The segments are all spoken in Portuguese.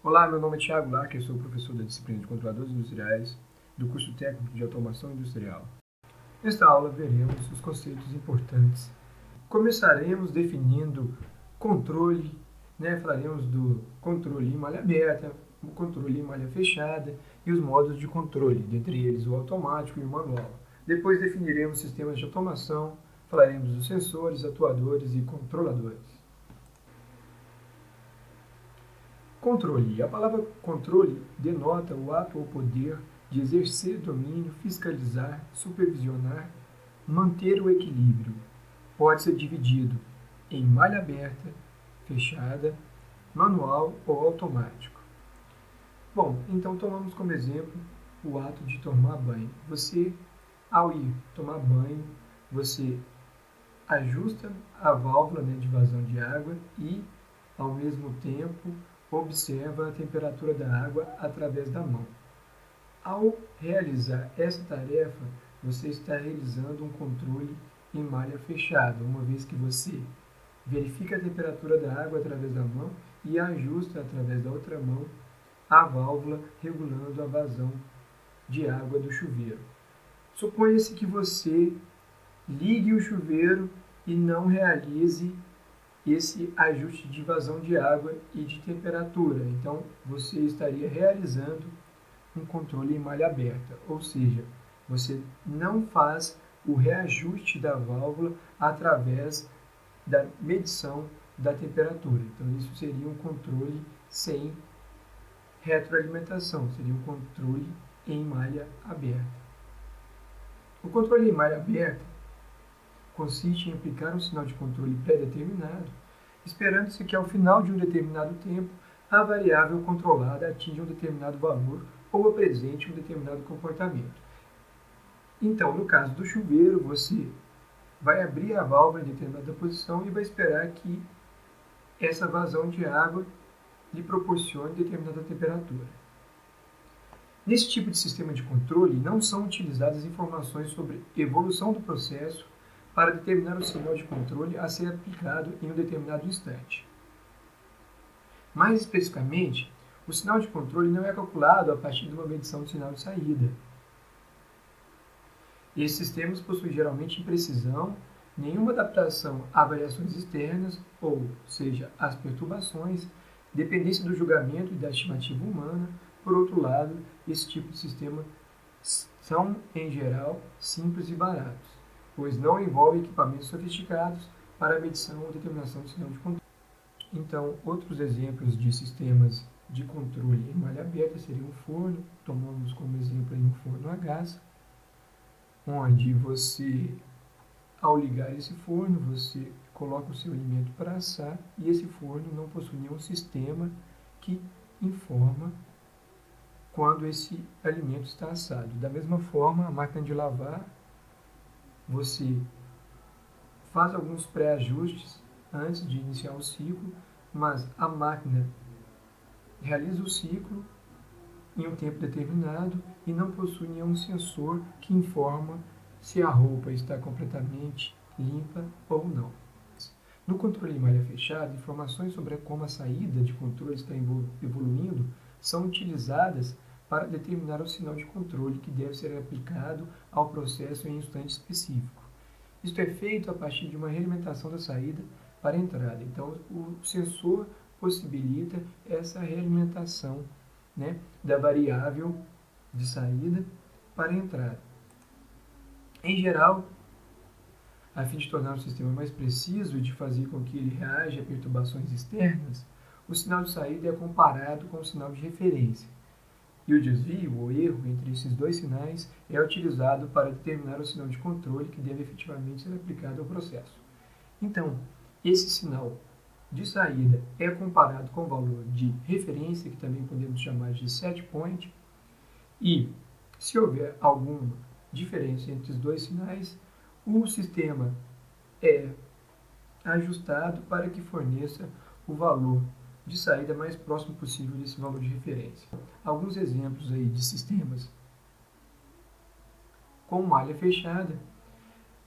Olá, meu nome é Thiago Larque, eu sou professor da disciplina de Controladores Industriais do curso técnico de Automação Industrial. Nesta aula veremos os conceitos importantes. Começaremos definindo controle, falaremos do controle em malha aberta, o controle em malha fechada e os modos de controle, dentre eles o automático e o manual. Depois definiremos sistemas de automação, falaremos dos sensores, atuadores e controladores. Controle. A palavra controle denota o ato ou poder de exercer domínio, fiscalizar, supervisionar, manter o equilíbrio. Pode ser dividido em malha aberta, fechada, manual ou automático. Bom, então tomamos como exemplo o ato de tomar banho. Você, ao ir tomar banho, você ajusta a válvula de vazão de água e, ao mesmo tempo, observa a temperatura da água através da mão. Ao realizar essa tarefa, você está realizando um controle em malha fechada, uma vez que você verifica a temperatura da água através da mão e ajusta através da outra mão a válvula, regulando a vazão de água do chuveiro. Suponha-se que você ligue o chuveiro e não realize esse ajuste de vazão de água e de temperatura. Então, você estaria realizando um controle em malha aberta, ou seja, você não faz o reajuste da válvula através da medição da temperatura. Então, isso seria um controle sem retroalimentação, seria um controle em malha aberta. O controle em malha aberta consiste em aplicar um sinal de controle pré-determinado, esperando-se que ao final de um determinado tempo a variável controlada atinja um determinado valor ou apresente um determinado comportamento. Então, no caso do chuveiro, você vai abrir a válvula em determinada posição e vai esperar que essa vazão de água lhe proporcione determinada temperatura. Nesse tipo de sistema de controle, não são utilizadas informações sobre evolução do processo para determinar o sinal de controle a ser aplicado em um determinado instante. Mais especificamente, o sinal de controle não é calculado a partir de uma medição do sinal de saída. Esses sistemas possuem geralmente imprecisão, nenhuma adaptação a variações externas, ou seja, às perturbações, dependência do julgamento e da estimativa humana. Por outro lado, esse tipo de sistema são, em geral, simples e baratos, pois não envolve equipamentos sofisticados para a medição ou determinação do sinal de controle. Então, outros exemplos de sistemas de controle em malha aberta seriam um forno, tomamos como exemplo aí um forno a gás, onde você, ao ligar esse forno, você coloca o seu alimento para assar e esse forno não possui nenhum sistema que informa quando esse alimento está assado. Da mesma forma, a máquina de lavar, você faz alguns pré-ajustes antes de iniciar o ciclo, mas a máquina realiza o ciclo em um tempo determinado e não possui nenhum sensor que informa se a roupa está completamente limpa ou não. No controle em malha fechada, informações sobre como a saída de controle está evoluindo são utilizadas para determinar o sinal de controle que deve ser aplicado ao processo em um instante específico. Isto é feito a partir de uma realimentação da saída para a entrada. Então, o sensor possibilita essa realimentação da variável de saída para a entrada. Em geral, a fim de tornar o sistema mais preciso e de fazer com que ele reaja a perturbações externas, o sinal de saída é comparado com o sinal de referência. E o desvio ou erro entre esses dois sinais é utilizado para determinar o sinal de controle que deve efetivamente ser aplicado ao processo. Então, esse sinal de saída é comparado com o valor de referência, que também podemos chamar de set point, e se houver alguma diferença entre os dois sinais, o sistema é ajustado para que forneça o valor de saída mais próximo possível desse valor de referência. Alguns exemplos aí de sistemas com malha fechada,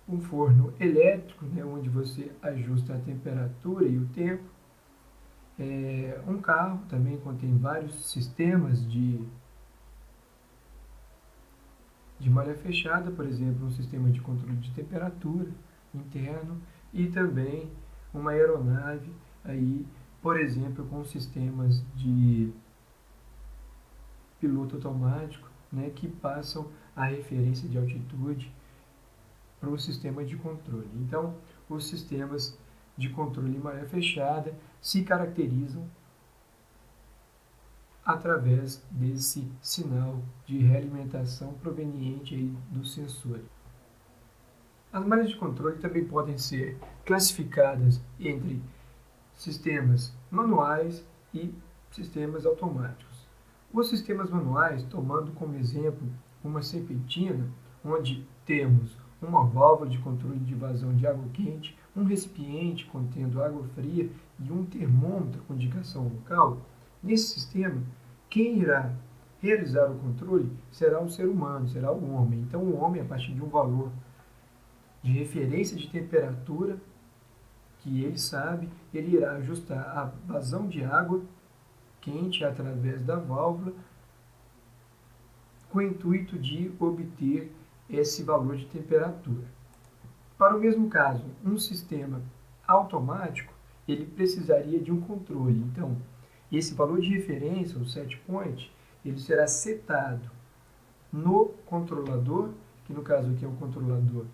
um forno elétrico, onde você ajusta a temperatura e o tempo, Um carro também contém vários sistemas de malha fechada, por exemplo, um sistema de controle de temperatura interno e também uma aeronave, aí, por exemplo, com sistemas de piloto automático, né, que passam a referência de altitude para o sistema de controle. Então, os sistemas de controle em malha fechada se caracterizam através desse sinal de realimentação proveniente aí do sensor. As malhas de controle também podem ser classificadas entre sistemas manuais e sistemas automáticos. Os sistemas manuais, tomando como exemplo uma serpentina, onde temos uma válvula de controle de vazão de água quente, um recipiente contendo água fria e um termômetro com indicação local, nesse sistema, quem irá realizar o controle será o ser humano, será o homem. Então, o homem, a partir de um valor de referência de temperatura que ele sabe, ele irá ajustar a vazão de água quente através da válvula com o intuito de obter esse valor de temperatura. Para o mesmo caso, um sistema automático, ele precisaria de um controle. Então, esse valor de referência, o set point, ele será setado no controlador, que no caso aqui é um controlador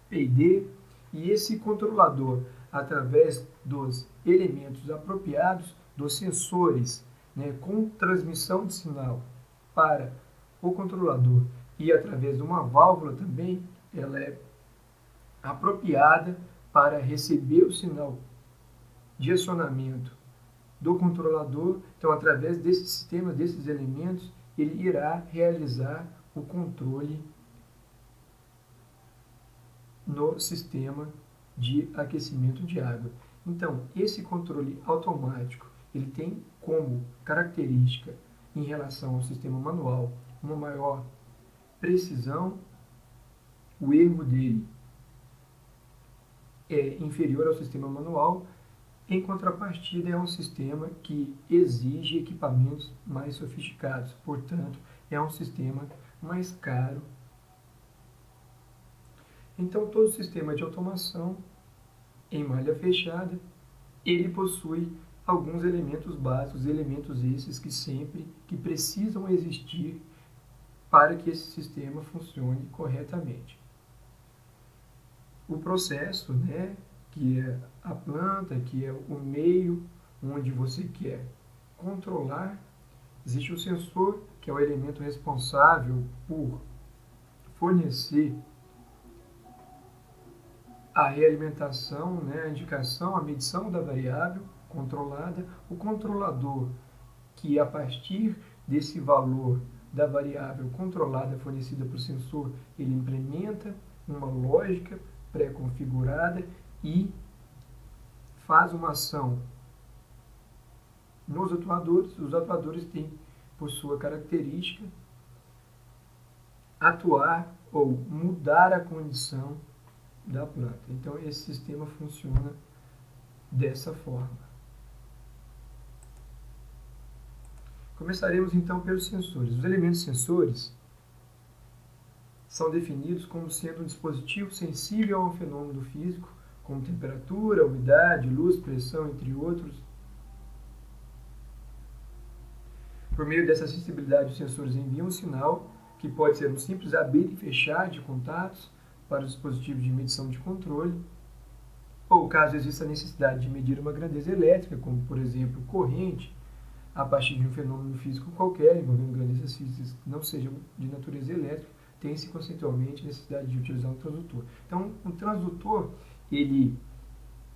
PID, e esse controlador, através dos elementos apropriados, dos sensores, né, com transmissão de sinal para o controlador e através de uma válvula também, ela é apropriada para receber o sinal de acionamento do controlador. Então, através desse sistema, desses elementos, ele irá realizar o controle no sistema de aquecimento de água. Então, esse controle automático, ele tem como característica, em relação ao sistema manual, uma maior precisão. O erro dele é inferior ao sistema manual. Em contrapartida, é um sistema que exige equipamentos mais sofisticados, portanto, é um sistema mais caro. Então, todo sistema de automação em malha fechada, ele possui alguns elementos básicos, elementos esses que precisam existir para que esse sistema funcione corretamente. O processo, né, que é a planta, que é o meio onde você quer controlar. Existe o sensor, que é o elemento responsável por fornecer a realimentação, né, a indicação, a medição da variável controlada. O controlador, que a partir desse valor da variável controlada fornecida para o sensor, ele implementa uma lógica pré-configurada e faz uma ação nos atuadores. Os atuadores têm, por sua característica, atuar ou mudar a condição da planta. Então, esse sistema funciona dessa forma. Começaremos então pelos sensores. Os elementos sensores são definidos como sendo um dispositivo sensível a um fenômeno físico, como temperatura, umidade, luz, pressão, entre outros. Por meio dessa sensibilidade, os sensores enviam um sinal, que pode ser um simples abrir e fechar de contatos para os dispositivos de medição de controle, ou caso exista a necessidade de medir uma grandeza elétrica, como por exemplo corrente, a partir de um fenômeno físico qualquer, envolvendo grandezas físicas que não sejam de natureza elétrica, tem-se conceitualmente a necessidade de utilizar um transdutor. Então, um transdutor, ele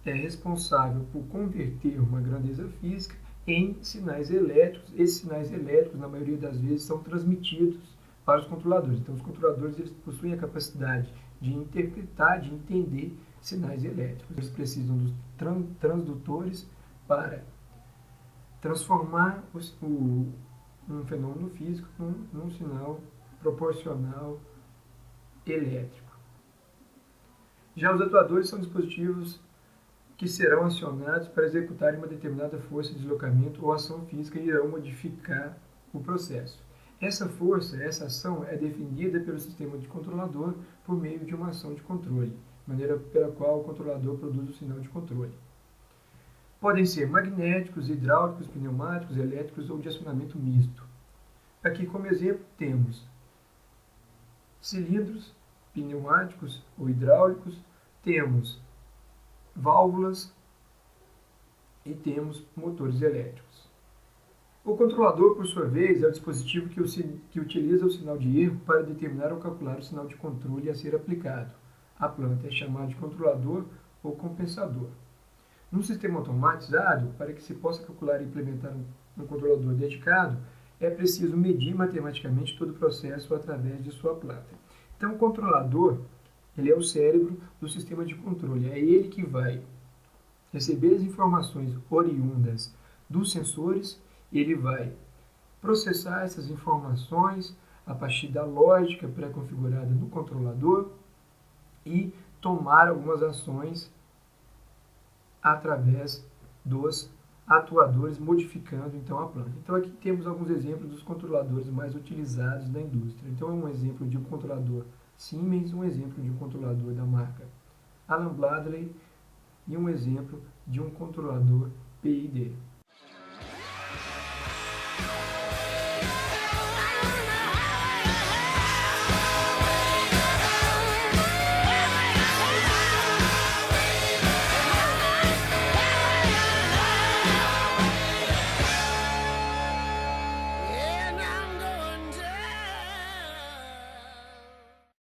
é responsável por converter uma grandeza física em sinais elétricos. Esses sinais elétricos, na maioria das vezes, são transmitidos para os controladores. Então, os controladores, eles possuem a capacidade de interpretar, de entender sinais elétricos. Eles precisam dos transdutores para transformar um fenômeno físico num sinal proporcional elétrico. Já os atuadores são dispositivos que serão acionados para executar uma determinada força de deslocamento ou ação física e irão modificar o processo. Essa força, essa ação é definida pelo sistema de controlador por meio de uma ação de controle, maneira pela qual o controlador produz o sinal de controle. Podem ser magnéticos, hidráulicos, pneumáticos, elétricos ou de acionamento misto. Aqui como exemplo temos cilindros pneumáticos ou hidráulicos, temos válvulas e temos motores elétricos. O controlador, por sua vez, é o dispositivo que utiliza o sinal de erro para determinar ou calcular o sinal de controle a ser aplicado. A planta é chamada de controlador ou compensador. Num sistema automatizado, para que se possa calcular e implementar um controlador dedicado, é preciso medir matematicamente todo o processo através de sua planta. Então, o controlador ele é o cérebro do sistema de controle. É ele que vai receber as informações oriundas dos sensores, ele vai processar essas informações a partir da lógica pré-configurada no controlador e tomar algumas ações através dos atuadores, modificando então a planta. Então aqui temos alguns exemplos dos controladores mais utilizados na indústria. Então é um exemplo de um controlador Siemens, um exemplo de um controlador da marca Allen Bradley e um exemplo de um controlador PID.